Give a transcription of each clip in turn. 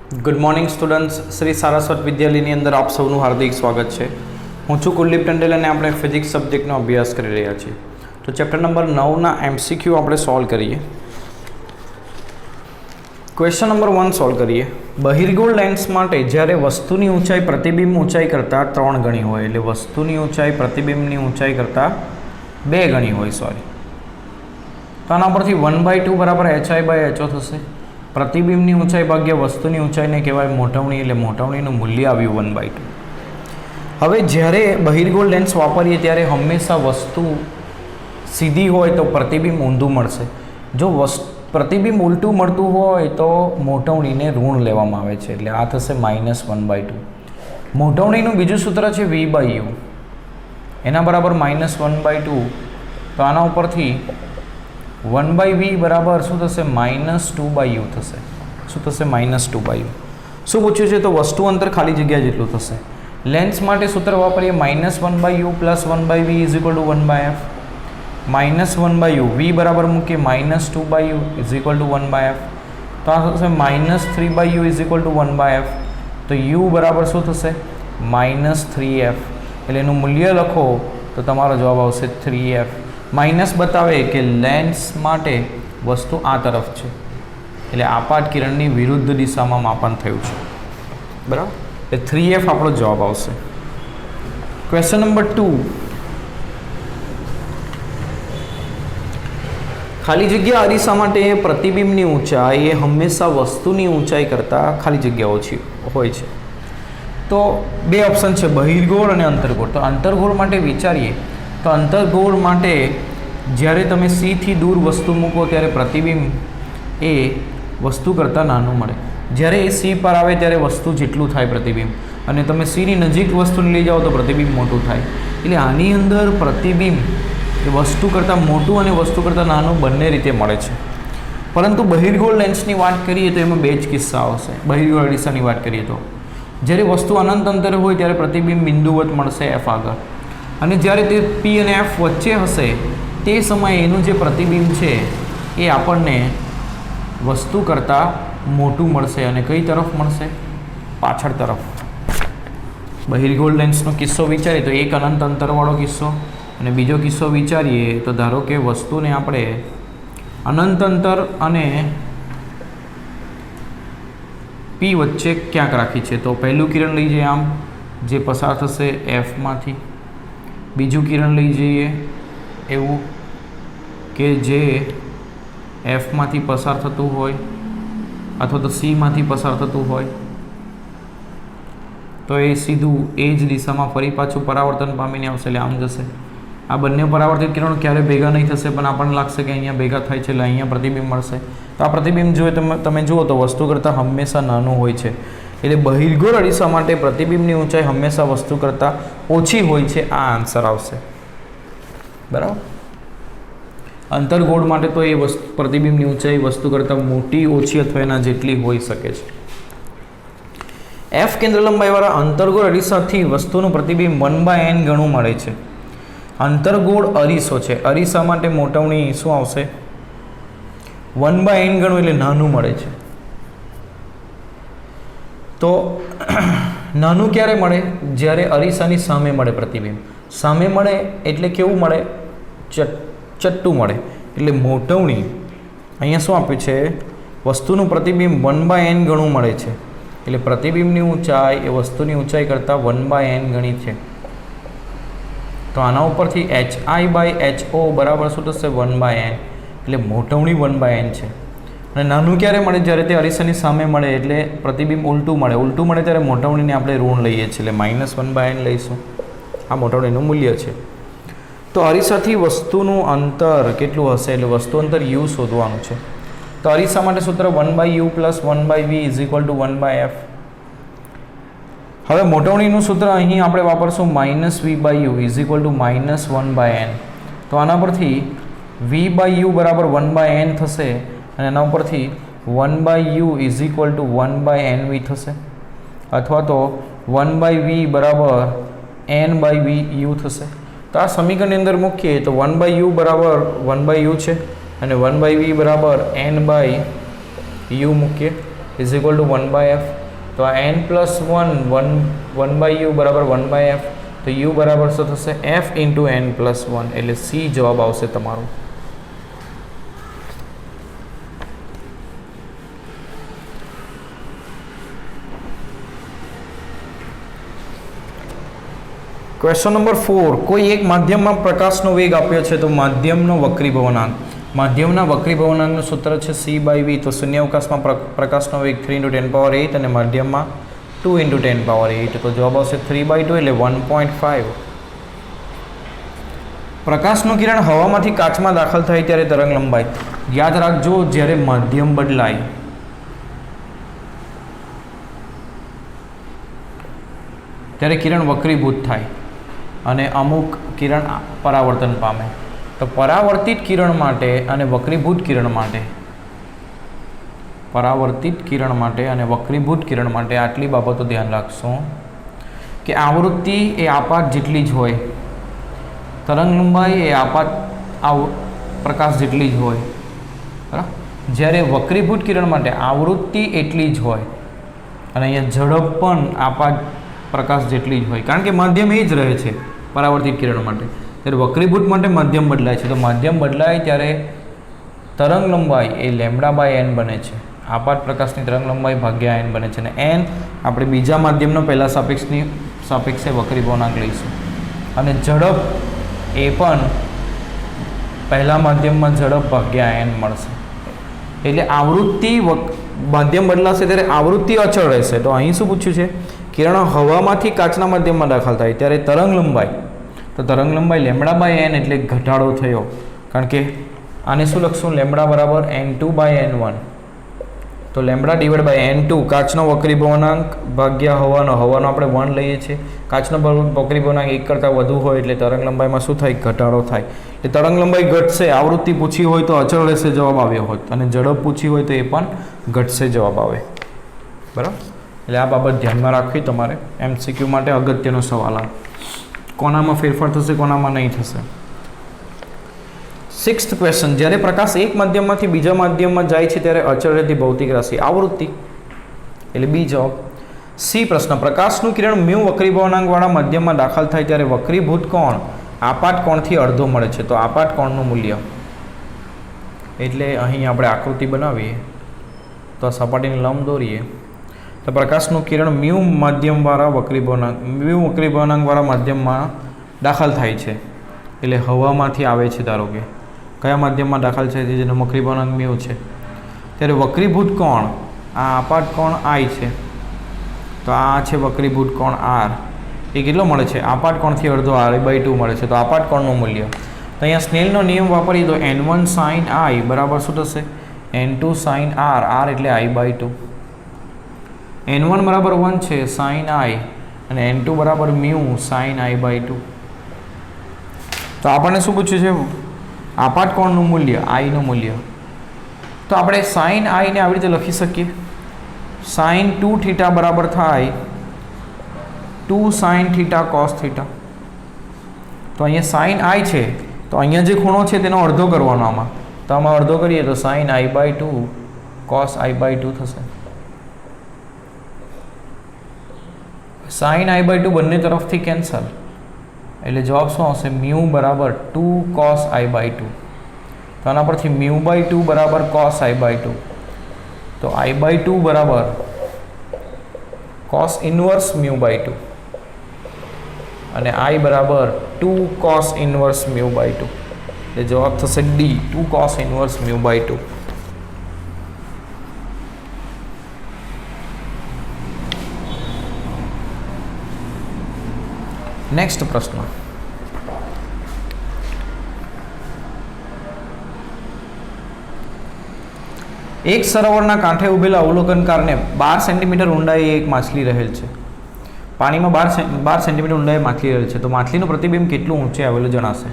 Good morning students, Shri Saraswat વિદ્યાલયની અંદર આપ સૌનું હાર્દિક સ્વાગત છે. હું છું કુલદીપ ટંડેલ અને આપણે ફિઝિક્સ સબ્જેક્ટનો અભ્યાસ કરી રહ્યા છીએ. તો ચેપ્ટર નંબર 9ના MCQ આપણે સોલ્વ કરીએ. ક્વેશ્ચન નંબર 1 સોલ્વ કરીએ. બહિર્ગોળ લેન્સ માટે જ્યારે વસ્તુની ઊંચાઈ પ્રતિબિંબ ઊંચાઈ કરતાં 3 ગણી હોય, એટલે વસ્તુની ઊંચાઈ પ્રતિબિંબની ઊંચાઈ કરતાં 2 ગણી હોય, તો આના પરથી 1/2 બરાબર HI/HO થશે. પ્રતિબિંબની ઊંચાઈ ભાગ્યા વસ્તુની ઊંચાઈને કહેવાય મોટવણી, એટલે મોટવણીનું મૂલ્ય આવ્યું 1/2. હવે જ્યારે બહિર્ગોળ લેન્સ વાપરીએ ત્યારે હંમેશા વસ્તુ સીધી હોય તો પ્રતિબિંબ ઊંધું મળશે. જો પ્રતિબિંબ ઉલટું મળતું હોય તો મોટવણીને ઋણ લેવામાં આવે છે, એટલે આ થશે -1/2. મોટવણીનું બીજું સૂત્ર છે V/U, એના બરાબર -1/2. તો આના ઉપરથી 1/V બરાબર શું થશે? -2/U થશે. શું થશે? -2/U. શું પૂછ્યું છે? તો વસ્તુ અંતર ખાલી જગ્યા જેટલું થશે. લેન્સ માટે સૂત્ર વાપરીએ -1/U + 1/V = 1/F. -1/U V બરાબર મૂકીએ -2/U = 1/F. તો આ થશે -3/U = 1/F. તો U બરાબર શું થશે? -3F. એટલે એનું મૂલ્ય લખો તો તમારો જવાબ આવશે 3F. માઇનસ બતાવે કે લેન્સ માટે વસ્તુ આ તરફ છે, એટલે આપાત કિરણની વિરુદ્ધ દિશામાં માપન થયું છે, બરાબર. એટલે 3F આપણો જવાબ આવશે. Question number 2. ખાલી જગ્યા અરીસા માટે પ્રતિબિંબની ઊંચાઈ એ હંમેશા વસ્તુની ઊંચાઈ કરતાં ખાલી જગ્યા ઓછી હોય છે. તો બે ઓપ્શન છે, બહિર્ગોળ અને અંતર્ગોળ. તો અંતર્ગોળ માટે વિચારીએ તો અંતર્ગોળ માટે જ્યારે તમે C થી દૂર વસ્તુ મૂકો ત્યારે પ્રતિબિંબ એ વસ્તુ કરતાં નાનું મળે. જ્યારે એ C પર આવે ત્યારે વસ્તુ જેટલું થાય પ્રતિબિંબ, અને તમે Cની નજીક વસ્તુને લઈ જાઓ તો પ્રતિબિંબ મોટું થાય. એટલે આની અંદર પ્રતિબિંબ એ વસ્તુ કરતાં મોટું અને વસ્તુ કરતાં નાનું બંને રીતે મળે છે. પરંતુ બહિર્ગોળ લેન્સની વાત કરીએ તો એમાં બે જ કિસ્સા આવશે. બહિર્ગોળ અરીસાની વાત કરીએ તો જ્યારે વસ્તુ અનંત અંતરે હોય ત્યારે પ્રતિબિંબ બિંદુવત મળશે F આગળ, અને જ્યારે તે P અને F વચ્ચે હશે તે સમયે એનું જે પ્રતિબિંબ છે એ આપણને વસ્તુ કરતાં મોટું મળશે. અને કઈ તરફ મળશે? પાછળ તરફ. બહિર્ગોળ લેન્સનો કિસ્સો વિચારીએ તો એક અનંત અંતરવાળો કિસ્સો, અને બીજો કિસ્સો વિચારીએ તો ધારો કે વસ્તુને આપણે અનંત અંતર અને P વચ્ચે ક્યાંક રાખી છે. તો પહેલું કિરણ લઈ જઈએ આમ, જે પસાર થશે Fમાંથી. બીજું કિરણ લઈ જઈએ એવું કે જે Fમાંથી પસાર થતું હોય અથવા તો Cમાંથી પસાર થતું હોય, તો એ સીધું એ જ દિશામાં ફરી પાછું પરાવર્તન પામીને આવશે, એટલે આમ જશે. આ બંને પરાવર્તિત કિરણો ક્યારે ભેગા નહીં થશે, પણ આપણને લાગશે કે અહીંયા ભેગા થાય છે એટલે અહીંયા પ્રતિબિંબ મળશે. તો આ પ્રતિબિંબ જોઈએ તમે જુઓ તો વસ્તુ કરતાં હંમેશા નાનું હોય છે. એટલે બહિર્ગોળ અરીસા માટે પ્રતિબિંબની ઊંચાઈ હંમેશા વસ્તુ કરતાં ઓછી હોય છે. આ આન્સર આવશે, બરાબર. અંતર્ગોળ માટે તો એ પ્રતિબિંબની ઊંચાઈ વસ્તુ કરતાં મોટી, ઓછી અથવા એના જેટલી હોઈ શકે છે. F કેન્દ્ર લંબાઈવાળા અંતર્ગોળ અરીસાથી વસ્તુનું પ્રતિબિંબ 1/n ગણું મળે છે. અંતર્ગોળ અરીસો છે, અરીસા માટે મોટવણી શું આવશે? 1/n ગણું, એટલે નાનું મળે છે. તો નાનું ક્યારે મળે? જ્યારે અરીસાની સામે મળે પ્રતિબિંબ. સામે મળે એટલે કેવું મળે? ચટ્ટું મળે. એટલે મોટવણી અહીંયા શું આપ્યું છે? વસ્તુનું પ્રતિબિંબ 1/n ગણું મળે છે. એટલે પ્રતિબિંબની ઊંચાઈ એ વસ્તુની ઊંચાઈ કરતાં 1/n ગણી છે. તો આના ઉપરથી HI/HO બરાબર શું થશે? 1/n. એટલે મોટવણી 1/n છે. અને નાનું ક્યારે મળે? જ્યારે તે અરીસાની સામે મળે, એટલે પ્રતિબિંબ ઉલટું મળે. ઉલટું મળે ત્યારે મોટવણીને આપણે ઋણ લઈએ છીએ, એટલે -1/n લઈશું. આ મોટવણીનું મૂલ્ય છે. તો અરીસાથી વસ્તુનું અંતર કેટલું હશે? એટલે વસ્તુ અંતર U શોધવાનું છે. તો અરીસા માટે સૂત્ર 1/U + 1/V = 1/F. હવે મોટવણીનું સૂત્ર અહીં આપણે વાપરશું -V/U = -1/n. તો આના પરથી V/U બરાબર 1/n થશે, અને એના ઉપરથી 1/U = 1/nV થશે, અથવા તો 1/V બરાબર n/VU થશે. તો આ સમીકરણની અંદર મૂકીએ તો 1/U બરાબર 1/U છે, અને 1/V બરાબર n/U મૂકીએ ઇઝ ઇક્વલ ટુ 1/f. તો આ n પ્લસ 1/u બરાબર 1/f. તો u બરાબર શું થશે? f ઇન્ટુ n પ્લસ 1, એટલે સી જવાબ આવશે તમારો. Question number 4. કોઈ એક માધ્યમમાં પ્રકાશનો વેગ આપ્યો છે તો માધ્યમનો વક્રીભવનાંક. માધ્યમના વક્રીભવનાંકનું સૂત્ર છે c/v. તો શૂન્યાવકાશમાં પ્રકાશનો વેગ 3 × 10⁸ અને માધ્યમમાં 2 × 10⁸. તો જવાબ આવશે 3/2 એટલે 1.5. પ્રકાશનું કિરણ હવામાંથી કાચમાં દાખલ થાય ત્યારે તરંગ લંબાઈ. યાદ રાખજો, જ્યારે માધ્યમ બદલાય ત્યારે કિરણ વક્રીભૂત થાય અને અમુક કિરણ પરાવર્તન પામે. તો પરાવર્તિત કિરણ માટે અને વક્રીભૂત કિરણ માટે અને વક્રીભૂત કિરણ માટે આટલી બાબતો ધ્યાન રાખશો કે આવૃત્તિ એ આપાત જેટલી જ હોય, તરંગ લંબાઈ એ આપાત પ્રકાશ જેટલી જ હોય, બરાબર. જ્યારે વક્રીભૂત કિરણ માટે આવૃત્તિ એટલી જ હોય અને અહીંયા ઝડપ પણ આપાત પ્રકાશ જેટલી જ હોય, કારણ કે માધ્યમ એ જ રહે છે પરાવર્તિત કિરણ માટે. ત્યારે વક્રીભૂત માટે માધ્યમ બદલાય છે. તો માધ્યમ બદલાય ત્યારે તરંગ લંબાઈ એ λ/n બને છે. આપાત પ્રકાશની તરંગ લંબાઈ ભાગ્યા n બને છે. અને n આપણે બીજા માધ્યમનો પહેલા સાપેક્ષે વક્રીભવનાંક લઈશું. અને ઝડપ એ પણ પહેલા માધ્યમમાં ઝડપ ભાગ્યા n મળશે. એટલે આવૃત્તિ માધ્યમ બદલાશે ત્યારે આવૃત્તિ અચળ રહેશે. તો અહીં શું પૂછ્યું છે? કિરણો હવામાંથી કાચના માધ્યમમાં દાખલ થાય ત્યારે તરંગ લંબાઈ. તો તરંગ લંબાઈ λ/n એટલે ઘટાડો થયો, કારણ કે આને શું લખશું? λ બરાબર n2/n1. તો λ/n2 કાચનો વક્રીભવનાંક ભાગ્યા હવાનો આપણે 1 લઈએ છીએ. કાચનો વક્રીભવનાંક 1 કરતાં વધુ હોય એટલે તરંગ લંબાઈમાં શું થાય? ઘટાડો થાય. એટલે તરંગ લંબાઈ ઘટશે. આવૃત્તિ પૂછી હોય તો અચળ રહેશે જવાબ આવ્યો હોત, અને ઝડપ પૂછી હોય તો એ પણ ઘટશે જવાબ આવે, બરાબર. એટલે આ બાબત ધ્યાનમાં રાખવી તમારે. MCQ માટે અગત્યનો સવાલ આ. કોનામાં ફેરફાર થશે, કોનામાં નહીં થશે. 6th question. જ્યારે પ્રકાશ એક માધ્યમમાંથી બીજા માધ્યમમાં જાય છે ત્યારે અચળ રહેતી ભૌતિક રાશિ આવૃત્તિ, એટલે બી જવાબ. સી પ્રશ્ન. પ્રકાશનું કિરણ મ્યુ વક્રીભવનાંકવાળા માધ્યમમાં દાખલ થાય ત્યારે વક્રીભૂત કોણ આપાત કોણથી અડધો મળે છે. તો આપાત કોણનું મૂલ્ય, એટલે અહીં આપણે આકૃતિ બનાવીએ તો આ સપાટીને લંબ દોરીએ તો પ્રકાશનું કિરણ મ્યુ વક્રીભવનાંકવાળા માધ્યમમાં દાખલ થાય છે, એટલે હવામાંથી આવે છે. ધારો કે કયા માધ્યમમાં દાખલ થાય છે જેનો વક્રીભવનાંક મ્યુ છે, ત્યારે વક્રીભૂત કોણ આ આપાત કોણ I છે. તો આ છે વક્રીભૂત કોણ R. એ કેટલો મળે છે? આપાત કોણથી અડધો R/2 મળે છે. તો આપાત કોણનું મૂલ્ય, તો અહીંયા સ્નેલનો નિયમ વાપરીએ તો n1 sin I બરાબર શું થશે? n2 sin R. R એટલે I/2. n1 બરાબર 1 છે sin I, અને n2 બરાબર મ્યુ sin I/2. તો આપણને શું પૂછ્યું છે? આપાત કોણનું મૂલ્ય, I નું મૂલ્ય. તો આપણે sin I ને આવી રીતે લખી શકીએ. sin 2θ બરાબર થાય 2 sin θ cos θ. તો અહીંયા sin I છે, તો અહીંયા જે ખૂણો છે તેનો અડધો કરવાનો. આમાં તો આમાં અડધો કરીએ તો sin I/2 cos I/2 થશે. sin I/2 બંને તરફથી કેન્સલ, એટલે જવાબ શું આવશે? મ્યુ બરાબર 2 cos I/2. તો આના પરથી મ્યુ/2 બરાબર cos I/2. તો I/2 બરાબર cos ઇન્વર્સ મ્યુ/2 અને I બરાબર 2 cos ઇન્વર્સ મ્યુ/2. એટલે જવાબ થશે D, 2 cos ઇન્વર્સ મ્યુ/2. નેક્સ્ટ પ્રશ્ન. એક સરોવરના કાંઠે ઉભેલા અવલોકનકારને 12 સેન્ટીમીટર ઊંડાઈએ એક માછલી રહેલ છે. પાણીમાં 12 સેન્ટીમીટર ઊંડાઈએ માછલી રહેલ છે. તો માછલીનું પ્રતિબિંબ કેટલું ઊંચે આવેલું જણાશે.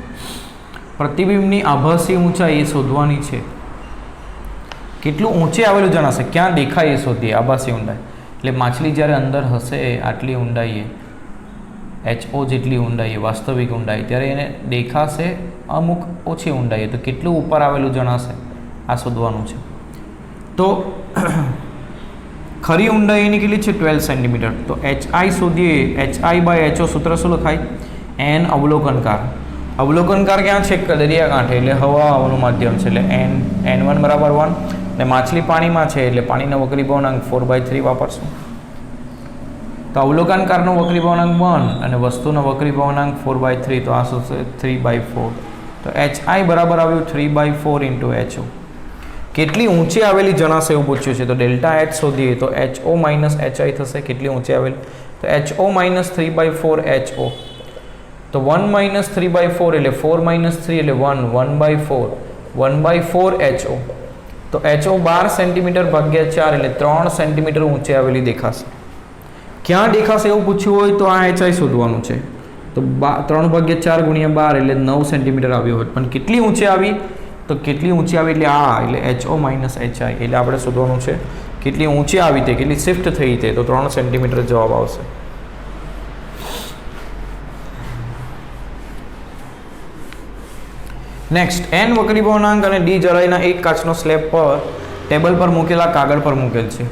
પ્રતિબિંબની આભાસી ઊંચાઈ એ શોધવાની છે. કેટલું ઊંચે આવેલું જણાશે, ક્યાં દેખાય એ શોધીએ. આભાસી ઊંડાઈ એટલે માછલી જ્યારે અંદર હશે આટલી ઊંડાઈએ, HO જેટલી ઊંડાઈએ, વાસ્તવિક ઊંડાઈ, ત્યારે એને દેખાશે અમુક ઓછી ઊંડાઈએ. તો કેટલું ઉપર આવેલું જણાશે, આ શોધવાનું છે. તો ખરી ઊંડાઈ એની કેટલી છે 12 સેન્ટીમીટર. તો HI શોધીએ, HI/HO સૂત્ર શું લખાય? n અવલોકનકાર. અવલોકનકાર ક્યાં છે? દરિયાકાંઠે, એટલે હવા હવાનું માધ્યમ છે, એટલે n1 બરાબર 1. અને માછલી પાણીમાં છે એટલે પાણીનો વક્રીભવનાંક 4/3 વાપરશું. તો અવલોકનકારનો વક્રીભવનાંક 1 અને વસ્તુનો વક્રીભવનાંક 4/3, તો આ શું છે 3/4. તો HI બરાબર આવ્યું 3/4 ઇન્ટુ HO. કેટલી ઊંચી આવેલી જણાશે એવું પૂછ્યું છે. તો ડેલ્ટા H શોધીએ તો HO માઇનસ HI થશે. કેટલી ઊંચી આવેલી? તો HO માઇનસ 3/4 HO. તો 1 માઇનસ 3/4 એટલે 4 માઇનસ 3 એટલે 1, 1/4, 1/4 HO. તો HO 12 સેન્ટીમીટર ભાગ્યા 4 એટલે 3 સેન્ટીમીટર ઊંચી આવેલી દેખાશે. ક્યાં દેખાશે એવું પૂછ્યું હોય તો આ HI શોધવાનું છે. તો 3/4 ગુણ્યા 12 એટલે 9 સેન્ટીમીટર આવ્યો હોય. પણ કેટલી ઊંચી આવી? તો કેટલી ઊંચી આવી એટલે આ, એટલે HO માઇનસ HI. એટલે આપણે શોધવાનું છે કેટલી ઊંચી આવી તે, કેટલી શિફ્ટ થઈ તે. તો 3 સેન્ટીમીટર જવાબ આવશે. નેક્સ્ટ, n વક્રીભવનાંક અને d જડાઈના એક કાચનો સ્લેબ પર ટેબલ પર મૂકેલા કાગળ પર મૂકેલ છે.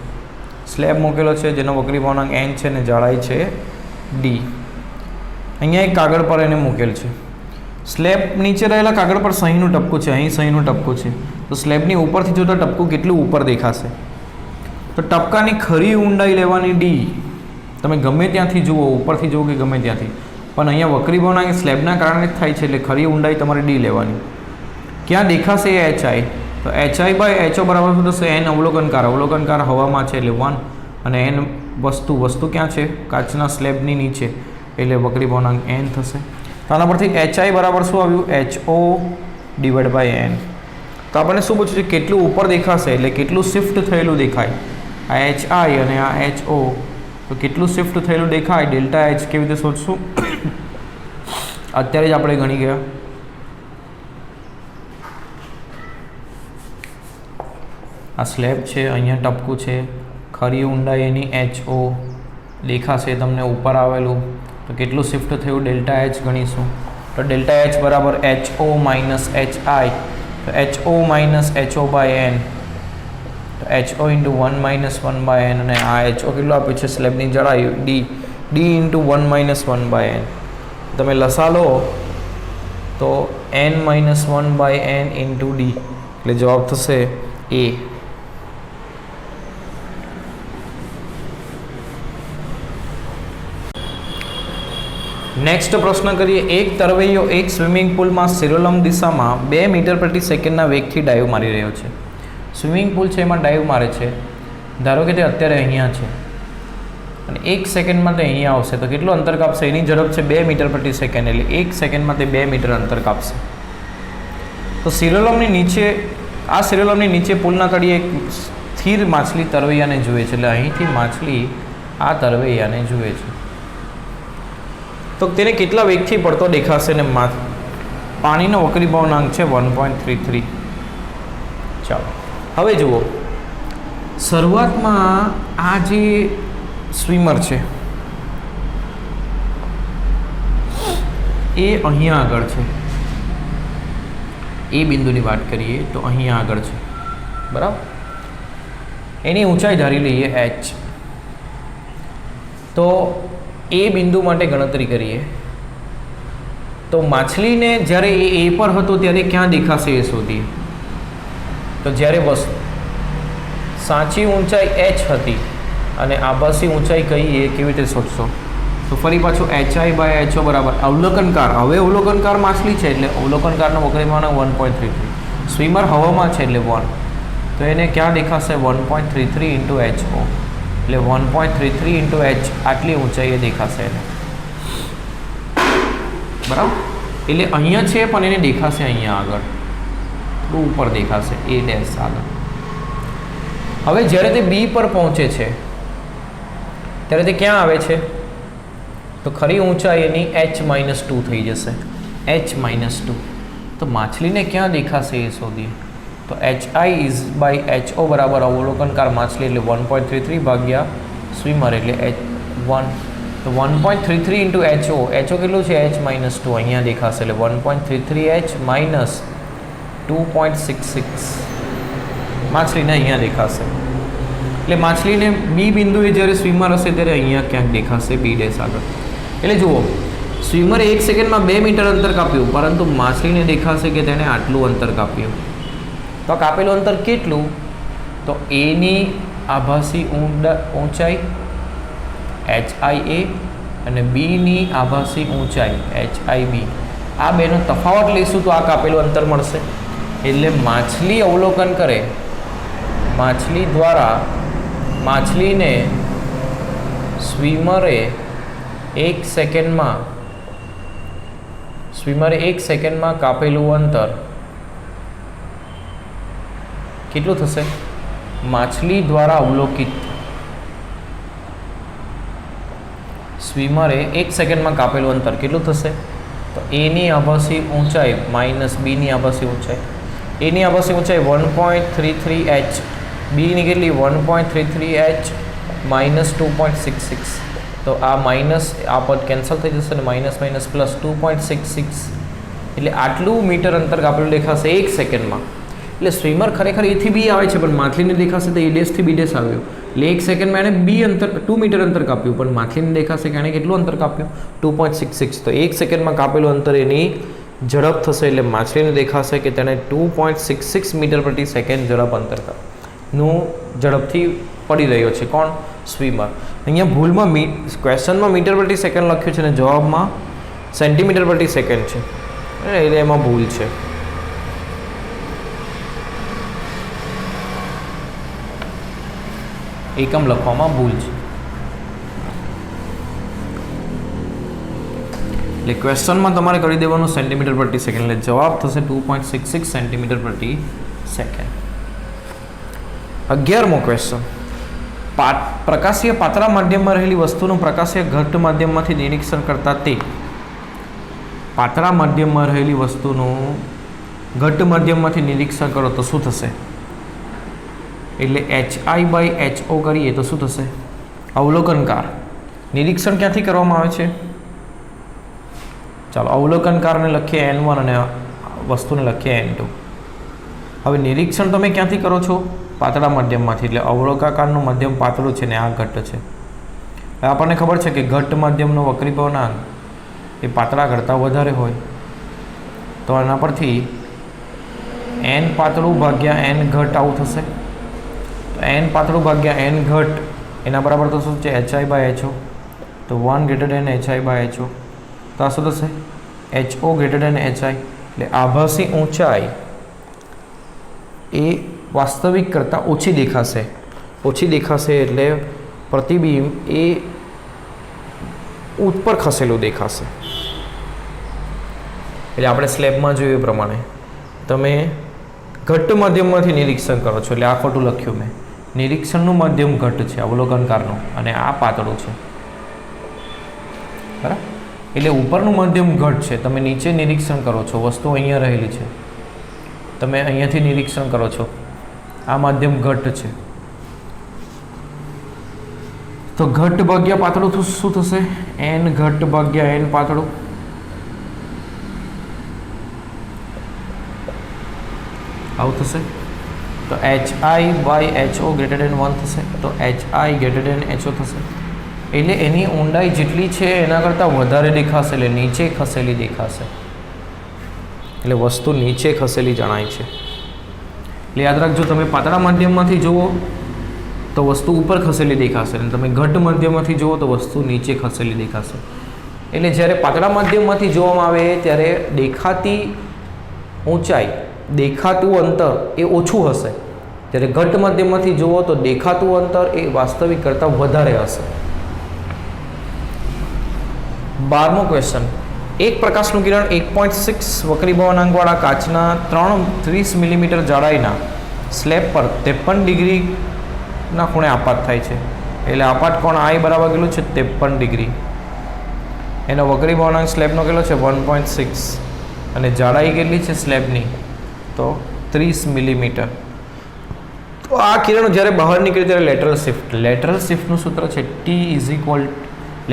સ્લેબ મૂકેલો છે જેનો વક્રીભવનાંક n છે અને જાડાઈ છે d. અહીંયા એક કાગળ પર એને મૂકેલ છે. સ્લેબ નીચે રહેલા કાગળ પર સહીનું ટપકું છે. અહીં સહીનું ટપકું છે. તો સ્લેબની ઉપરથી જોતાં ટપકું કેટલું ઉપર દેખાશે? તો ટપકાની ખરી ઊંડાઈ લેવાની d. તમે ગમે ત્યાંથી જુઓ, ઉપરથી જુઓ કે ગમે ત્યાંથી, પણ અહીંયા વક્રીભવનાંક સ્લેબના કારણે જ થાય છે એટલે ખરી ઊંડાઈ તમારે d લેવાની. ક્યાં દેખાશે એ HI? તો HI/HO બરાબર શું થશે? n અવલોકનકાર. અવલોકનકાર હવામાં છે એટલે 1 અને n વસ્તુ ક્યાં છે? કાચના સ્લેબની નીચે, એટલે વક્રીભવનાંક n થશે. તો આના પરથી HI બરાબર શું આવ્યું? HO/n. તો આપણને શું પૂછ્યું છે? કેટલું ઉપર દેખાશે, એટલે કેટલું શિફ્ટ થયેલું દેખાય. આ HI અને આ HO, તો કેટલું શિફ્ટ થયેલું દેખાય? ડેલ્ટા H કેવી રીતે શોધશું? અત્યારે જ આપણે ગણી ગયા. આ સ્લેબ છે, અહીંયા ટપકું છે, ખરી ઊંડાઈ એની HO દેખાશે તમને ઉપર આવેલું. તો કેટલું શિફ્ટ થયું? ડેલ્ટા H ગણીશું. તો ડેલ્ટા H બરાબર HO માઇનસ HI. તો HO માઇનસ HO/n. તો HO ઇન્ટુ 1 માઇનસ 1/n. અને આ HO કેટલું આપ્યું છે? સ્લેબની જડાઈ d ઇન્ટુ 1 માઇનસ 1/n. તમે લસા લો તો n minus 1/n into d, એટલે જવાબ થશે A. નેક્સ્ટ પ્રશ્ન કરીએ. એક તરવૈયો એક સ્વિમિંગ પુલમાં સિરોલમ દિશામાં 2 મીટર પ્રતિ સેકન્ડના વેગથી ડાઈવ મારી રહ્યો છે. સ્વિમિંગ પુલ છે એમાં ડાઈવ મારે છે. ધારો કે તે અત્યારે અહીંયા છે અને 1 સેકન્ડમાં તે અહીંયા આવશે. તો કેટલું અંતર કાપશે? એની ઝડપ છે 2 મીટર પ્રતિ સેકન્ડ, એટલે 1 સેકન્ડમાં તે 2 મીટર અંતર કાપશે. તો આ સિરોલમની નીચે પુલના તળિયે એક સ્થિર માછલી તરવૈયાને જુએ છે. એટલે અહીંથી માછલી આ તરવૈયાને જુએ છે. તો તેને કેટલા વેગથી પડતો દેખાશે? ને પાણીનો વક્રીભવનાંક છે 1.33. ચાલો હવે જુઓ, શરૂઆતમાં આ જે સ્વિમર છે એ અહીંયા આગળ છે. એ બિંદુની વાત કરીએ તો અહીંયા આગળ છે, બરાબર. એની ઊંચાઈ ધારી લઈએ h. તો એ બિંદુ માટે ગણતરી કરીએ તો માછલીને જ્યારે એ પર હતો ત્યારે ક્યાં દેખાશે એ શોધીએ. તો જ્યારે સાચી ઊંચાઈ h હતી અને આભાસી ઊંચાઈ કઈ એ કેવી રીતે શોધશો? તો ફરી પાછું HI/HO બરાબર અવલોકનકાર. હવે અવલોકનકાર માછલી છે એટલે અવલોકનકારનો વક્રીભવનાંક 1.33. સ્વિમર હવામાં છે એટલે 1. તો એને ક્યાં દેખાશે? 1.33 ઇન્ટુ HO, એટલે 1.33 ઇન્ટુ h આટલી ઊંચાઈએ દેખાશે એને, બરાબર. એટલે અહીંયા છે પણ એને દેખાશે અહીંયા આગળ, થોડું ઉપર દેખાશે A ડેશ આગળ. હવે જ્યારે તે B પર પહોંચે છે ત્યારે તે ક્યાં આવે છે? તો ખરી ઊંચાઈ એની h-2 થઈ જશે. h-2. તો માછલીને ક્યાં દેખાશે એ શોધીએ. તો HI/HO બરાબર અવલોકનકાર માછલી એટલે 1.33 ભાગ્યા સ્વિમર એટલે h1. તો 1.33 ઇન્ટુ HO. HO કેટલું છે? h-2 અહીંયા દેખાશે એટલે 1.33h માઇનસ 2.66 માછલીને અહીંયા દેખાશે. એટલે માછલીને બી બિંદુએ જ્યારે સ્વિમર હશે ત્યારે અહીંયા ક્યાંક દેખાશે બી ડેશ આગળ. એટલે જુઓ, સ્વિમરે 1 સેકન્ડમાં 2 મીટર અંતર કાપ્યું, પરંતુ માછલીને દેખાશે કે તેણે આટલું અંતર કાપ્યું. તો કાપેલું અંતર કેટલું? તો એની આભાસી ઊંચાઈ HIA અને બીની આભાસી ઊંચાઈ HIB, આ બેનો તફાવત લઈશું તો આ કાપેલું અંતર મળશે. એટલે માછલી અવલોકન કરે, માછલી દ્વારા માછલીને સ્વિમરે 1 સેકન્ડમાં કાપેલું અંતર કેટલું થશે? માછલી દ્વારા અવલોકિત, સ્વિમરે 1 સેકન્ડમાં કાપેલું અંતર કેટલું થશે? તો એની આભાસી ઊંચાઈ માઇનસ બીની આભાસી ઊંચાઈ. એની આભાસી ઊંચાઈ 1.33 h, બીની કેટલી? 1.33 h માઇનસ 2.66. તો આ માઇનસ આ પદ કેન્સલ થઈ જશે ને માઇનસ માઇનસ પ્લસ 2.66, એટલે આટલું મીટર અંતર કાપેલું દેખાશે 1 સેકન્ડમાં. એટલે સ્વિમર ખરેખર એથી બી આવે છે, પણ માછલીને દેખાશે તો એ ડેશથી બી ડેશ આવ્યો. એટલે 1 સેકન્ડમાં એણે 2 મીટર અંતર કાપ્યું, પણ માછલીને દેખાશે કે એણે કેટલું અંતર કાપ્યું? 2.66. તો 1 સેકન્ડમાં કાપેલું અંતર એની ઝડપ થશે. એટલે માછલીને દેખાશે કે તેણે 2.66 મીટર પ્રતિ સેકન્ડ ઝડપ અંતર નું ઝડપથી પડી રહ્યો છે. કોણ? સ્વિમર. અહીંયા ભૂલમાં ક્વેશ્ચનમાં મીટર પ્રતિ સેકન્ડ લખ્યું છે અને જવાબમાં સેન્ટીમીટર પ્રતિ સેકન્ડ છે, એટલે એમાં ભૂલ છે. એકમ લખવામાં ભૂલ છે. એટલે ક્વેશ્ચનમાં તમારે કરી દેવાનું સેન્ટીમીટર પ્રતિ સેકન્ડ, એટલે જવાબ થશે 2.66 સેન્ટીમીટર પ્રતિ સેકન્ડ. 11મો ક્વેશ્ચન. પ્રકાશીય પાતળા માધ્યમમાં રહેલી વસ્તુનું પ્રકાશીય ઘટ્ટ માધ્યમમાંથી નિરીક્ષણ કરતા તે પાતળા માધ્યમમાં રહેલી વસ્તુનું ઘટ્ટ માધ્યમમાંથી નિરીક્ષણ કરો તો શું થશે? એટલે HI/HO કરીએ તો શું થશે? અવલોકનકાર. નિરીક્ષણ ક્યાંથી કરવામાં આવે છે? ચાલો અવલોકનકારને લખીએ N1 અને વસ્તુને લખીએ N2. હવે નિરીક્ષણ તમે ક્યાંથી કરો છો? પાતળા માધ્યમમાંથી. એટલે અવલોકનકારનું માધ્યમ પાતળું છે ને આ ઘટ્ટ છે. હવે આપણને ખબર છે કે ઘટ્ટ માધ્યમનો વક્રીભવનાંક એ પાતળા કરતાં વધારે હોય, તો એના પરથી N પાતળું ભાગ્યા N ઘટ્ટ આવું થશે. તો N પાતળું ભાગ્યા N ઘટ્ટ એના બરાબર તો શું છે? HI/HO. તો 1 > HI/HO. તો આ શું થશે? HO > HI. એટલે આભાસી ઊંચાઈ એ વાસ્તવિક કરતાં ઓછી દેખાશે. ઓછી દેખાશે એટલે પ્રતિબિંબ એ ઉપર ખસેલું દેખાશે. એટલે આપણે સ્લેબમાં જોયું એ પ્રમાણે તમે ઘટ્ટ માધ્યમમાંથી નિરીક્ષણ કરો છો, એટલે આ ખોટું લખ્યું મેં. નિરીક્ષણનું માધ્યમ ઘટ્ટ છે અવલોકનકારનું, અને આ પાતળું છે, બરાબર. એટલે ઉપરનું માધ્યમ ઘટ્ટ છે, તમે નીચે નિરીક્ષણ કરો છો, વસ્તુ અહીંયા રહેલી છે, તમે અહીંયાથી નિરીક્ષણ કરો છો, આ માધ્યમ ઘટ્ટ છે. તો ઘટ્ટ ભાગ્યા પાતળું શું થશે? N ઘટ્ટ ભાગ્યા N પાતળું. આવું થશે. તો HI/HO > 1 થશે. તો HI > HO થશે. એટલે એની ઊંડાઈ જેટલી છે એના કરતાં વધારે દેખાશે, એટલે નીચે ખસેલી દેખાશે. એટલે વસ્તુ નીચે ખસેલી જણાય છે. એટલે યાદ રાખજો, તમે પાતળા માધ્યમમાંથી જુઓ તો વસ્તુ ઉપર ખસેલી દેખાશે, અને તમે ઘટ્ટ માધ્યમમાંથી જુઓ તો વસ્તુ નીચે ખસેલી દેખાશે. એટલે જ્યારે પાતળા માધ્યમમાંથી જોવામાં આવે ત્યારે દેખાતી ઊંચાઈ, દેખાતું અંતર એ ઓછું હશે. જ્યારે ઘટ્ટ માધ્યમમાંથી જુઓ તો દેખાતું અંતર એ વાસ્તવિક કરતાં વધારે હશે. 12મો ક્વેશ્ચન. એક પ્રકાશનું કિરણ 1.6 વક્રીભવનાંકવાળા કાચના 30 મિલીમીટર જાડાઈના સ્લેબ પર 53 ડિગ્રીના ખૂણે આપાત થાય છે. એટલે આપાત કોણ I બરાબર કેટલું છે? 53 ડિગ્રી. એનો વક્રીભવનાંક સ્લેબનો કેટલો છે? 1.6. અને જાડાઈ કેટલી છે સ્લેબની? તો 30 મિલીમીટર. તો આ કિરણ જ્યારે બહાર નીકળે ત્યારે લેટરલ શિફ્ટ. લેટરલ શિફ્ટનું સૂત્ર છે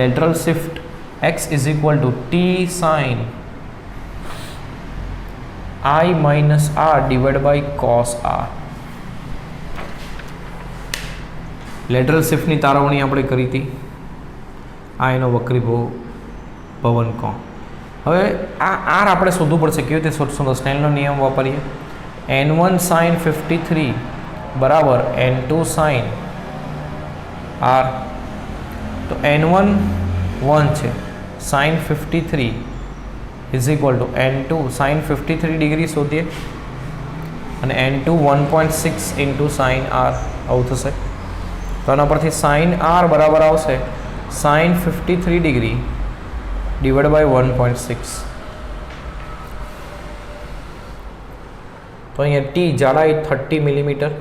lateral shift x = T sin I - R / cos R. Lateral શિફ્ટની તારવણી આપણે કરી હતી. આ એનો વક્રીભવ પવન કોણ. હવે આ આર આપણે શોધવું પડશે. કેવી રીતે શોધશું? તો સ્નેલનો નિયમ વાપરીએ. n1 sin 53 બરાબર n2 sin r. તો n1 1 છે, sin 53 is equal to n2 sin 53 degree શોધીએ અને n2 1.6 ઇન્ટુ sin r આવું થશે. તો આના પરથી sin r બરાબર આવશે sin 53 ડિગ્રી ડિવાઇડ બાય 1.6. તો અહીંયા ટી જાડાઈ 30 millimetre,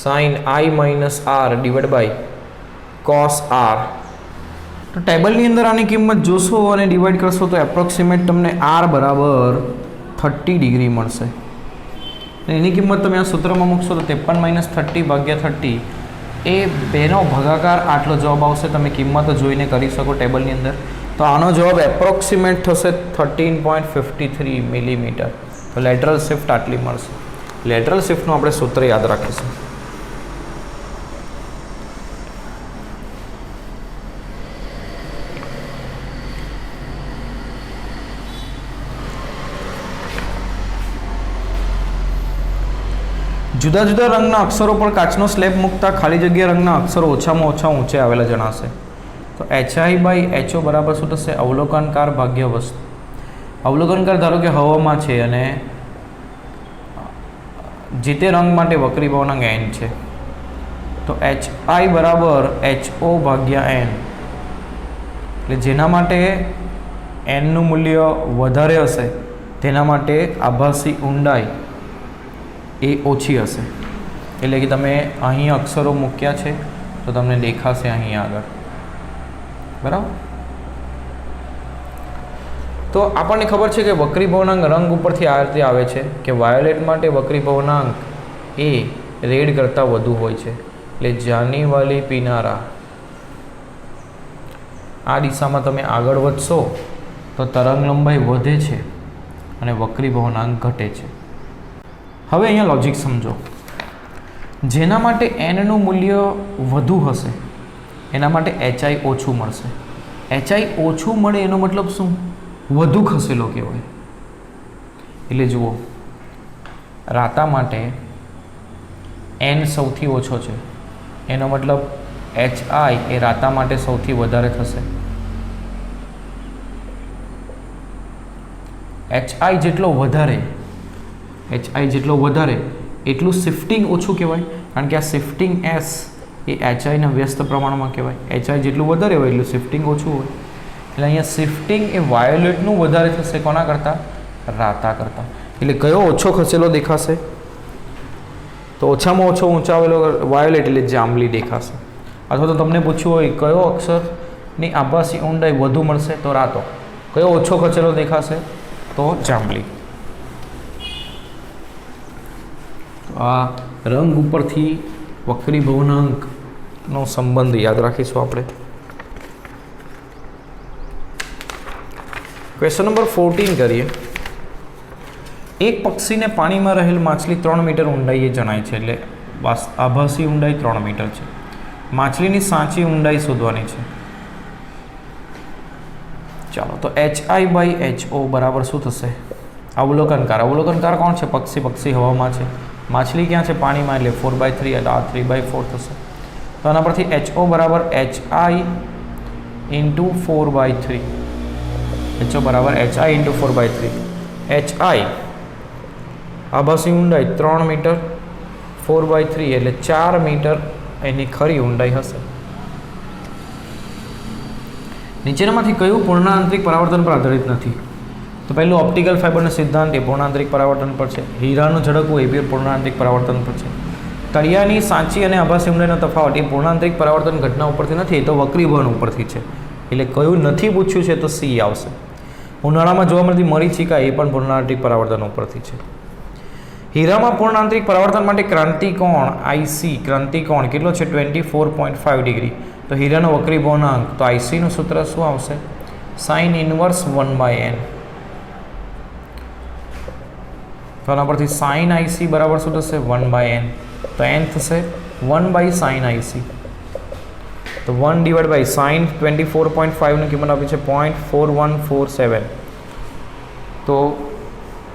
sin i minus r divide by cos r. તો ટેબલની અંદર આની કિંમત જોશો અને ડિવાઈડ કરશો તો એપ્રોક્સિમેટ તમને r બરાબર 30 ડિગ્રી મળશે. અને એની કિંમત તમે આ સૂત્રમાં મૂકશો તો 53 માઇનસ 30 ભાગ્યા 30 એ બેનો ભાગાકાર આટલો જવાબ આવશે. તમે કિંમત જોઈને કરી શકો ટેબલની અંદર. તો આનો જવાબ એપ્રોક્સિમેટ થશે 13.53 મિલીમીટર. તો લેટરલ શિફ્ટ આટલી મળશે. લેટરલ શિફ્ટનું આપણે સૂત્ર યાદ રાખીશું. જુદા જુદા રંગના અક્ષરો પર કાચનો સ્લેબ મૂકતા ખાલી જગ્યા રંગના અક્ષરો ઓછામાં ઓછા ઊંચે આવેલા જણાશે. તો HI બાય HO બરાબર શું થશે? અવલોકનકાર ભાગ્ય વસ્તુ. અવલોકનકાર ધારો કે હવામાં છે અને જે તે રંગ માટે વક્રીભાવનાંક n છે. તો HI બરાબર HO ભાગ્યા n. એટલે જેના માટે nનું મૂલ્ય વધારે હશે તેના માટે આભાસી ઊંડાઈ એ ઓછી હશે. એટલે કે તમે અહીં અક્ષરો મૂક્યા છે તો તમને દેખાશે અહીં આગળ. બરાબર. તો આપણને ખબર છે કે વક્રીભાવનાંક રંગ ઉપરથી આ રીતે આવે છે કે વાયોલેટ માટે વક્રીભાવનાંક એ રેડ કરતાં વધુ હોય છે. એટલે જાની વાલી પીનારા આ દિશામાં તમે આગળ વધશો તો તરંગ લંબાઈ વધે છે અને વક્રીભાવનાંક ઘટે છે. હવે અહીંયા લોજિક સમજો. જેના માટે nનું મૂલ્ય વધુ હશે એના માટે HI ઓછું મળશે. HI ઓછું મળે એનો મતલબ શું? વધુ ખસેલો કહેવાય. એટલે જુઓ, રાતા માટે n સૌથી ઓછો છે એનો મતલબ HI એ રાતા માટે સૌથી વધારે થશે. HI જેટલો વધારે એટલું શિફ્ટિંગ ઓછું કહેવાય. કારણ કે આ શિફ્ટિંગ S એ HIના વ્યસ્ત પ્રમાણમાં કહેવાય. HI જેટલું વધારે હોય એટલું શિફ્ટિંગ ઓછું હોય. એટલે અહીંયા શિફ્ટિંગ એ વાયોલેટનું વધારે થશે. કોના કરતાં? રાતા કરતાં. એટલે કયો ઓછો ખસેલો દેખાશે? તો ઓછામાં ઓછો ઊંચાવેલો વાયોલેટ એટલે જાંબલી દેખાશે. અથવા તો તમને પૂછ્યું હોય કયો અક્ષરની આભાસી ઊંડાઈ વધુ મળશે તો રાતો. કયો ઓછો ખસેલો દેખાશે? તો જાંબલી. આ રંગ ઉપરથી વક્રીભાવનાંકનો સંબંધ યાદ રાખીશું આપણે. ક્વેશ્ચન નંબર 14 કરીએ. એક પક્ષીને પાણીમાં રહેલ માછલી 3 મીટર ઊંડાઈએ જણાય છે. એટલે આભાસી ઊંડાઈ 3 મીટર છે. માછલીની સાચી ઊંડાઈ શોધવાની છે. ચાલો, તો HI બાય HO બરાબર શું થશે? અવલોકનકાર. અવલોકનકાર કોણ છે? પક્ષી હવામાં છે. માછલી ક્યાં છે? પાણીમાં. એટલે 4/3 એટલે આ 3/4 થશે. તો આના પરથી HO બરાબર HI ઇન્ટુ 4/3. HO બરાબર HI ઇન્ટુ 4/3. HI આભાસી ઊંડાઈ 3 મીટર, 4/3 એટલે 4 મીટર એની ખરી ઊંડાઈ હશે. નીચેનામાંથી કયું પૂર્ણાંતરિક પરાવર્તન પર આધારિત નથી? તો પહેલું ઓપ્ટિકલ ફાઇબરનો સિદ્ધાંત એ પૂર્ણાંતરિક પરાવર્તન પર છે. હીરાનું ઝડકવું એ બી પૂર્ણાંતરિક પરાવર્તન પર છે. તળિયાની સાચી અને આભાસી ઊંડાઈનો તફાવત એ પૂર્ણાંતરિક પરાવર્તન ઘટના ઉપરથી નથી, એ તો વક્રીભવન ઉપરથી છે. એટલે કયું નથી પૂછ્યું છે તો સી આવશે. ઉનાળામાં જોવા મળતી મરીચિકા એ પણ પૂર્ણાંતરિક પરાવર્તન ઉપરથી છે. હીરામાં પૂર્ણાંતરિક પરાવર્તન માટે ક્રાંતિકોણ IC ક્રાંતિકોણ કેટલો છે? 24.5 ડિગ્રી. તો હીરાનો વક્રીભવનાંક, તો ICનું સૂત્ર શું આવશે? sin inverse 1/n. તો આના પરથી sin IC બરાબર શું થશે? 1/n. તો n થશે 1/sin IC. તો 1/sin 24.5 ની કિંમત આપી છે 0.4147. તો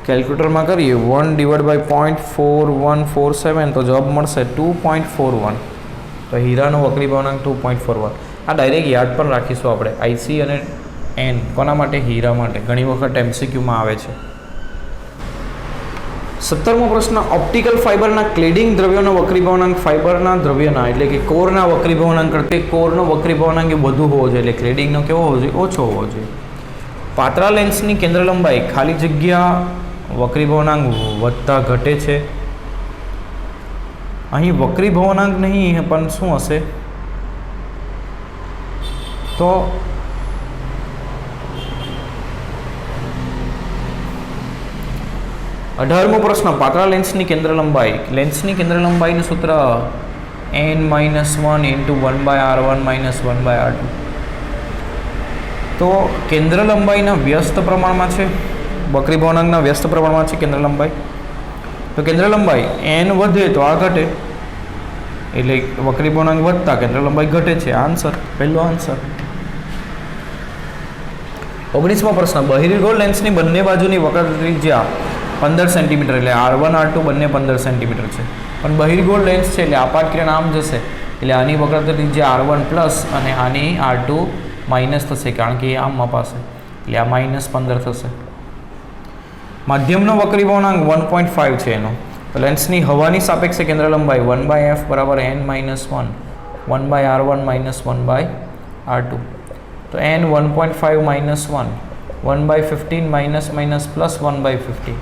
કેલ્ક્યુલેટરમાં કરીએ 1/0.4147 તો જવાબ મળશે 2.41. તો હીરાનો વક્રી ભવનાંક 2.41. આ ડાયરેક્ટ યાદ પણ રાખીશું આપણે. IC અને N કોના માટે? હીરા માટે. ઘણી વખત MCQમાં આવે છે. 17મો પ્રશ્ન, ઓપ્ટિકલ ફાઇબરના ક્લેડિંગ દ્રવ્યોનો વક્રી ભવનાંક ફાઇબરના દ્રવ્યના એટલે કે કોરના વક્રી ભવનાંક કરતાં કોરનો વક્રી ભવનાંક એ વધુ હોવો જોઈએ, એટલે ક્લેડિંગનો કેવો હોવો જોઈએ? ઓછો હોવો જોઈએ. પાતળા લેન્સની કેન્દ્ર લંબાઈ ખાલી જગ્યા વક્રી ભવનાંક વધતા ઘટે છે. અહીં વક્રી ભવનાંક નહીં પણ શું હશે? તો અઢારમો પ્રશ્ન, પાતળા લેન્સની કેન્દ્ર લંબાઈ. લેન્સની કેન્દ્ર લંબાઈનું સૂત્ર n-1 × 1/r1 - 1/r2. તો કેન્દ્ર લંબાઈના વ્યસ્ત પ્રમાણમાં છે, વક્રી ભવનાંકના વ્યસ્ત પ્રમાણમાં છે કેન્દ્ર લંબાઈ. તો કેન્દ્ર લંબાઈ n વધે તો આ ઘટે, એટલે વક્રી ભવનાંક વધતા કેન્દ્ર લંબાઈ ઘટે છે. આન્સર, પહેલો આન્સર. 19મો પ્રશ્ન, બહિર્ગોળ લેન્સની બંને બાજુની વક્ર ત્રિજ્યા 15 સેન્ટીમીટર, એટલે R1 R2 બંને 15 સેન્ટીમીટર છે. પણ બહિર્ગોળ લેન્સ છે એટલે આપાત કિરણ આમ જશે, એટલે આની વક્ર ત્રિજ્યા R1 પ્લસ અને આની R2 માઇનસ થશે, કારણ કે એ આમ મપાશે, એટલે આ -15 થશે. માધ્યમનો વક્રી ભવનાંક 1.5 છે એનો. તો લેન્સની હવાની સાપેક્ષે કેન્દ્ર લંબાઈ 1/f = n-1 1/r1 - 1/r2. તો n 1.5 - 1 1/15 પ્લસ 1/50,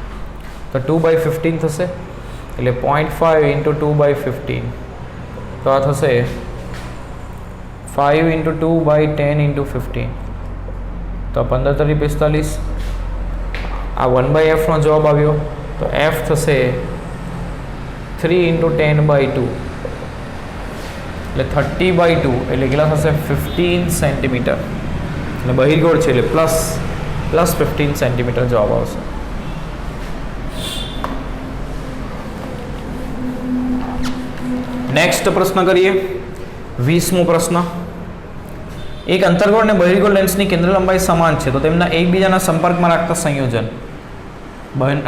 તો 2/15 થશે, એટલે 0.5 × 2/15, તો આ થશે 5 × 2/10 × 15, તો 15 × 45. આ 1/f નો જવાબ આવ્યો, તો f થશે 3 × 10/2, એટલે 30/2, એટલે કેટલા થશે? 15 સેન્ટીમીટર. અને બહિર્ગોળ છે એટલે પ્લસ 15 સેન્ટીમીટર જવાબ આવશે. નેક્સ્ટ પ્રશ્ન કરીએ, 20મો પ્રશ્ન. એક અંતર્ગોળ અને બહિર્ગોળ લેન્સની કેન્દ્ર લંબાઈ સમાન છે, તો તેમના એકબીજાના સંપર્કમાં રાખતા સંયોજન.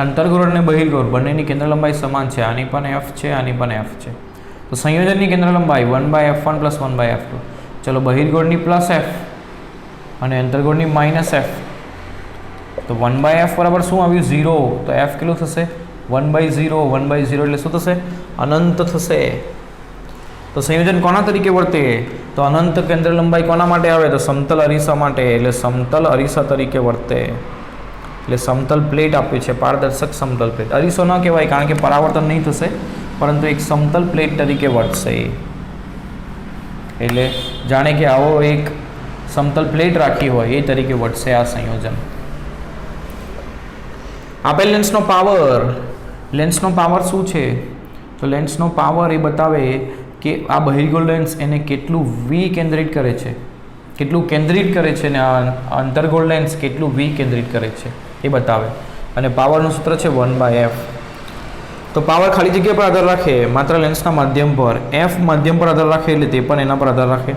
અંતર્ગોળ અને બહિર્ગોળ બંનેની કેન્દ્ર લંબાઈ સમાન છે, આની પણ f છે, આની પણ f છે. તો સંયોજનની કેન્દ્ર લંબાઈ 1/f1 + 1/f2. ચલો, બહિર્ગોળની +f અને અંતર્ગોળની -f. તો 1/f બરાબર શું આવ્યું? 0. તો f કેટલું થશે? 1/0. 1/0 એટલે શું થશે? અનંત થશે. તો સંયોજન કોના તરીકે વર્તે? તો અનંત કેન્દ્ર લંબાઈ કોના માટે આવે? તો સમતલ અરીસા માટે, એટલે સમતલ અરીસા તરીકે વર્તે. એટલે સમતલ પ્લેટ આપ્યું છે, પારદર્શક સમતલ પ્લેટ. અરીસો ન કહેવાય કારણ કે પરાવર્તન નહીં થશે, પરંતુ એક સમતલ પ્લેટ તરીકે વર્તશે. એટલે જાણે કે આવો એક સમતલ પ્લેટ રાખી હોય એ તરીકે વર્તશે આ સંયોજન. આપેલ લેન્સનો પાવર. લેન્સનો પાવર શું છે? તો લેન્સનો પાવર એ બતાવે કે આ બહિર્ગોળ લેન્સ એને કેટલું વિકેન્દ્રિત કરે છે, કેટલું કેન્દ્રિત કરે છે, અને આ અંતર્ગોળ લેન્સ કેટલું વિકેન્દ્રિત કરે છે એ બતાવે. અને પાવરનું સૂત્ર છે 1/f. તો પાવર ખાલી જગ્યા પર આધાર રાખે માત્ર લેન્સના માધ્યમ પર. f માધ્યમ પર આધાર રાખે એટલે તે પણ એના પર આધાર રાખે.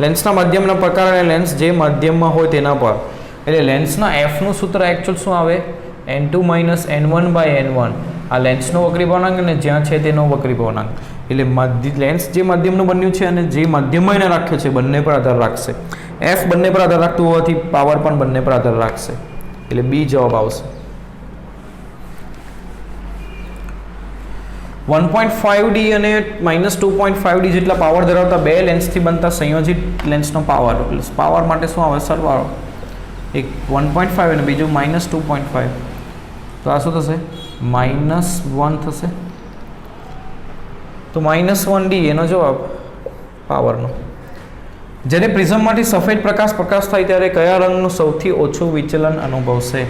લેન્સના માધ્યમના પ્રકાર અને લેન્સ જે માધ્યમમાં હોય તેના પર. એટલે લેન્સના એફનું સૂત્ર એકચ્યુઅલ શું આવે? n2 - n1/n1. આ લેન્સનો વક્રી ભવનાંક અને જ્યાં છે તેનો વક્રી ભવનાંક. એટલે લેન્સ જે માધ્યમનું બન્યું છે અને જે માધ્યમમાં એને રાખ્યો છે બંને પર આધાર રાખશે. એફ બંને પર આધાર રાખતું હોવાથી પાવર પણ બંને પર આધાર રાખશે, એટલે બી જવાબ આવશે. 1.5D અને -2.5D જેટલા પાવર ધરાવતા બે લેન્સથી બનતા સંયોજિત લેન્સનો પાવર. પાવર માટે શું આવે? સરવાળો. એક 1.5 અને બીજું -2.5, તો આ શું થશે? -1 થશે. તો -1D એનો જવાબ પાવરનો. જ્યારે પ્રિઝમમાંથી સફેદ પ્રકાશ થાય ત્યારે કયા રંગનું સૌથી ઓછું વિચલન અનુભવશે?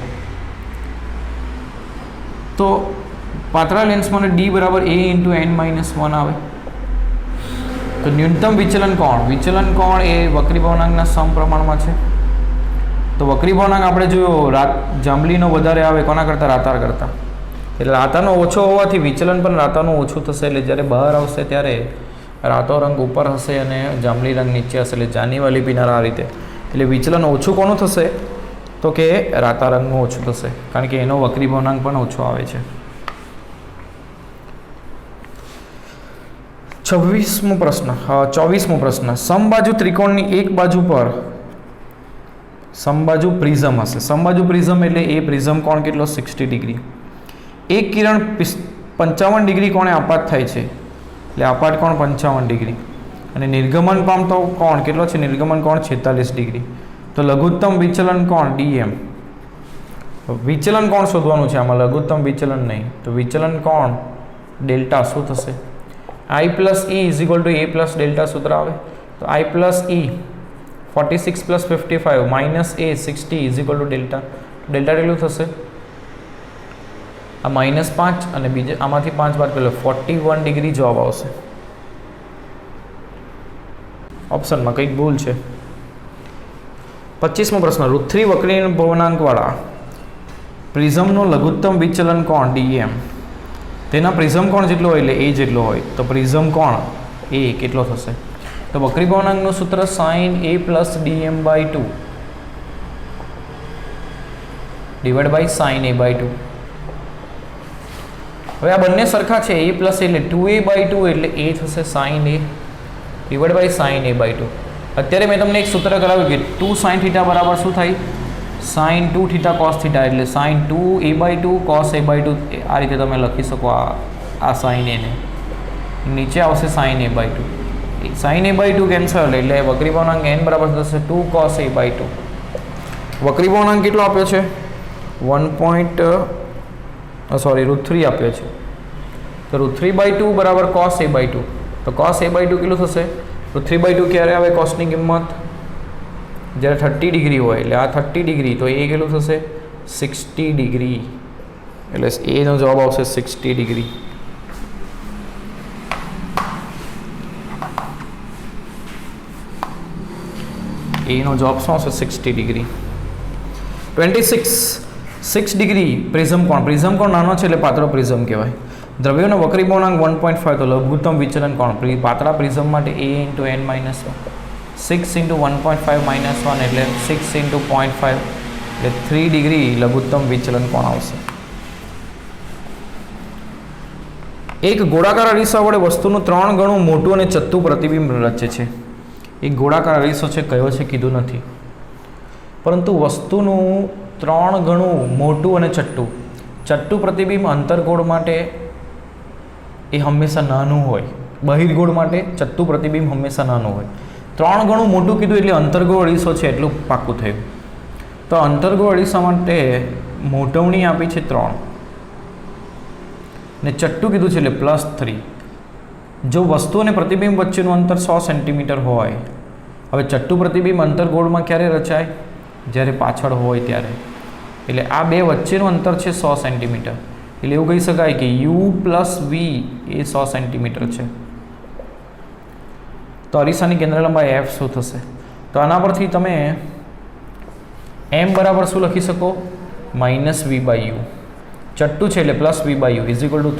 તો પાતળા લેન્સ માટે D = A × n-1 આવે. તો ન્યૂનતમ વિચલન કોણ? વિચલન કોણ એ વક્રી ભવનાંકના સમપ્રમાણમાં છે. તો વક્રી ભવનાંક આપણે જોયો જાંબલીનો વધારે આવે કોના કરતાં? રાતાર કરતાં. એટલે રાતાનો ઓછો હોવાથી વિચલન પણ રાતાનું ઓછું થશે. એટલે જ્યારે બહાર આવશે ત્યારે રાતો રંગ ઉપર હશે અને જાંબલી રંગ નીચે હશે. એટલે જાનીવાલી પીનાર આ રીતે. એટલે વિચલન ઓછું કોનું થશે? તો કે રાતા રંગનું ઓછું થશે, કારણ કે એનો વક્રી ભવનાંક પણ ઓછો આવે છે. 24મો પ્રશ્ન. સમબાજુ ત્રિકોણની એક બાજુ પર સમબાજુ પ્રિઝમ હશે. સમબાજુ પ્રિઝમ એટલે એ પ્રિઝમ કોણ કેટલો? 60 ડિગ્રી. એક કિરણ 55 ડિગ્રી કોણે આપાત થાય છે, એટલે આપાત કોણ 55 ડિગ્રી, અને નિર્ગમન પામતો કોણ કેટલો છે? નિર્ગમન કોણ 46 ડિગ્રી. તો લઘુત્તમ વિચલન કોણ? ડીએમ. વિચલન કોણ શોધવાનું છે આમાં? લઘુત્તમ વિચલન નહીં, તો વિચલન કોણ? ડેલ્ટા. શું થશે? I plus E is equal to A plus delta સૂત્ર આવે. તો I plus E 46 plus 55 minus A 60 is equal to delta. Delta કેટલું થશે? આ -5 અને બીજે આમાંથી 5 બાદ પેલો 41 ડિગ્રી જવાબ આવશે. ઓપ્શનમાં કંઈક ભૂલ છે. 25મો પ્રશ્ન. રુથ્રી વક્રી ભવનાંકવાળા પ્રિઝમનું લઘુત્તમ વિચલન કોણ? ડીએમ. તેના પ્રિઝમ કોણ જેટલો હોય એટલે એ જેટલો હોય. તો પ્રિઝમ કોણ? એ કેટલો થશે? તો વક્રી ભવનાંકનું સૂત્ર sin a plus DM by 2 divide by sin a by 2. હવે આ બંને સરખા છે. a પ્લસ એટલે 2a બાય 2 એટલે a થશે sin a divide by sin a by 2. અત્યારે મેં તમને એક સૂત્ર કરાવ્યું કે 2 sin થીટા બરાબર શું થાય? sin 2 થીટા cos થીટા, એટલે sin 2a by 2 cos a by 2. આ રીતે તમે લખી શકો આ sin a ને. નીચે આવશે sin a by 2. sin a by 2 cancel, એટલે વક્રી ભવનાંક n બરાબર થશે 2 cos a બાય 2. વક્રી ભવનાંક કેટલો આપ્યો છે? √3 આપ્યો છે. તો √3 બાય 2 બરાબર cos a બાય 2. તો cos a બાય 2 કેટલું થશે? √3 બાય 2 ક્યારે આવે? કોસની કિંમત જ્યારે 30 ડિગ્રી હોય. એટલે આ 30 ડિગ્રી, તો એ કેટલું થશે? 60 ડિગ્રી. એટલે એનો જવાબ આવશે 60 ડિગ્રી. એનો જવાબ શું આવશે? 60 ડિગ્રી. 26 6 ડિગ્રી પ્રિઝમ કોણ? પ્રિઝમ કોણ નાનો છે એટલે પાતળો પ્રિઝમ કહેવાય. દ્રવ્યોનો વક્રી ભવનાંક 1.5. તો લઘુત્તમ વિચલન કોણ? પાતળા પ્રિઝમ માટે a × n - 1. 6 × 1.5 - 1 એટલે 6 × 0.5 એટલે 3 ડિગ્રી લઘુત્તમ વિચલન કોણ આવશે? એક ગોળાકાર અરીસા વડે વસ્તુનું 3 ગણું મોટું અને ચત્તું પ્રતિબિંબ રચે છે. એક ગોળાકાર અરીસો છે, કયો છે કીધું નથી, પરંતુ વસ્તુનું 3 ગણું મોટું અને ચટ્ટું પ્રતિબિંબ અંતર્ગોળ માટે એ હંમેશા નાનું હોય. બહિર્ગોળ માટે ચટ્ટું પ્રતિબિંબ હંમેશા નાનું હોય. 3 ગણું મોટું કીધું એટલે અંતર્ગોળ અરીસો છે એટલું પાક્કું થયું. તો અંતર્ગોળ અરીસા માટે મોટવણી આપી છે 3 ને ચટ્ટું કીધું છે એટલે +3. જો વસ્તુ અને પ્રતિબિંબ વચ્ચેનું અંતર 100 સેન્ટીમીટર હોય. હવે ચટ્ટું પ્રતિબિંબ અંતર્ગોળમાં ક્યારે રચાય? જ્યારે પાછળ હોય ત્યારે. એટલે આ બે વચ્ચેનું અંતર છે 100 સેન્ટીમીટર. એટલે એવું કહી શકાય કે u + v એ 100 સેન્ટીમીટર છે. તો અરીસાની કેન્દ્ર લંબાઈ f શું થશે? તો આના પરથી તમે m બરાબર શું લખી શકો? -v/u. ચટ્ટું છે એટલે +v/u =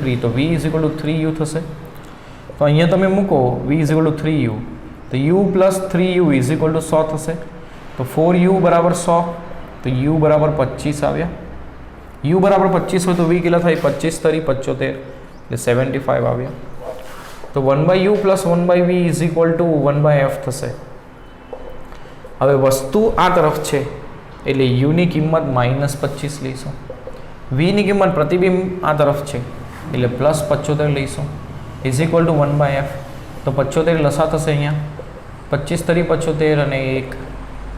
3. તો v = 3u થશે. તો અહીંયા તમે મૂકો v = 3u, તો u + 3u = 100 થશે. તો 4u = 100, તો u = 25 આવ્યા. u = 25 હોય તો v કેટલા થાય? 25 × 3 = 75 એટલે 75 આવ્યા. તો 1/u + 1/v = 1/f થશે. હવે વસ્તુ આ તરફ છે એટલે u ની કિંમત -25 લઈશું. v ની કિંમત પ્રતિબિંબ આ તરફ છે એટલે +75 લઈશું = 1/f. તો 75 લસા થશે અહીંયા 25 × 3 = 75 અને 1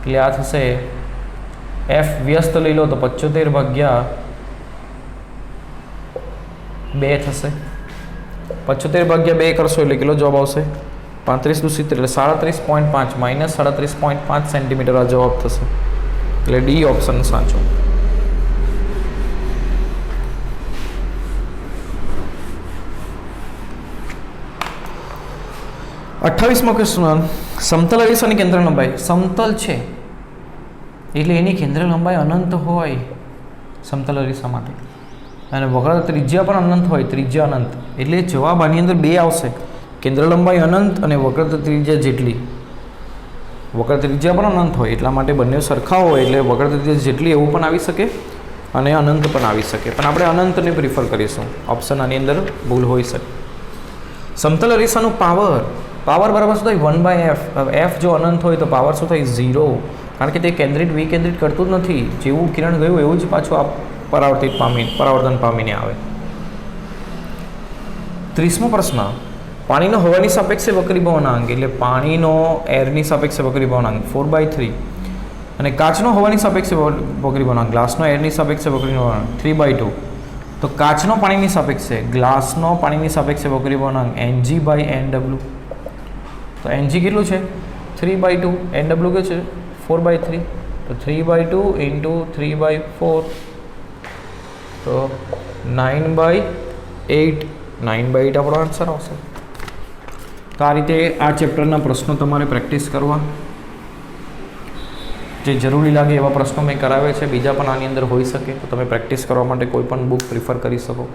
એટલે આ થશે f વ્યસ્ત લઈ લો તો 75/2 થશે. 75/2 કરશો એટલે કેટલો જવાબ આવશે? 35 × 70 એટલે 37.5 - 37.5 સેન્ટીમીટર આ જવાબ થશે. એટલે ડી ઓપ્શન સાચો. અઠ્ઠાવીસમો ક્વેશ્ચન. સમતલ અરીસાની કેન્દ્ર લંબાઈ સમતલ છે એટલે એની કેન્દ્ર લંબાઈ અનંત હોય સમતલ અરીસા માટે. અને વક્રતા ત્રિજ્યા પણ અનંત હોય, ત્રિજ્યા અનંત, એટલે જવાબ આની અંદર બે આવશે, કેન્દ્ર લંબાઈ અનંત અને વક્રતા ત્રિજ્યા જેટલી. વક્રતા ત્રિજ્યા પણ અનંત હોય એટલા માટે બંને સરખા હોય એટલે વક્રતા ત્રિજ્યા જેટલી એવું પણ આવી શકે અને અનંત પણ આવી શકે, પણ આપણે અનંતને પ્રિફર કરીશું. ઓપ્શન આની અંદર ભૂલ હોઈ શકે. સમતલ અરીસાનું પાવર બરાબર શું થાય? 1/f. એફ જો અનંત હોય તો પાવર શું થાય? 0, કારણ કે તે કેન્દ્રિત વિકેન્દ્રિત કરતું જ નથી. જેવું કિરણ ગયું એવું જ પાછું આ પરાવર્તન પામીને આવે. 30મો પ્રશ્ન, પાણીનો હવાની સાપેક્ષે વક્રીભવનાંક, એટલે પાણીનો એરની સાપેક્ષે વક્રીભવનાંક 4/3 અને કાચનો હવાની સાપેક્ષે વક્રીભવનાંક, ગ્લાસનો એરની સાપેક્ષે વક્રીભવનાંક 3/2. તો કાચનો પાણીની સાપેક્ષે, ગ્લાસનો પાણીની સાપેક્ષે વક્રીભવનાંક Ng/Nw. તો Ng કેટલું છે? 3/2. Nw કેટલું છે? 4/3. તો 3/2 ઇન્ટુ 3/4 તો 9/8. 9/8 આપણો આન્સર આવશે. તો આ રીતે આ ચેપ્ટરના પ્રશ્નો તમારે પ્રેક્ટિસ કરવા, જે જરૂરી લાગે એવા પ્રશ્નો મેં કરાવે છે. બીજા પણ આની અંદર હોઈ શકે, તો તમે પ્રેક્ટિસ કરવા માટે કોઈ પણ બુક પ્રિફર કરી શકો.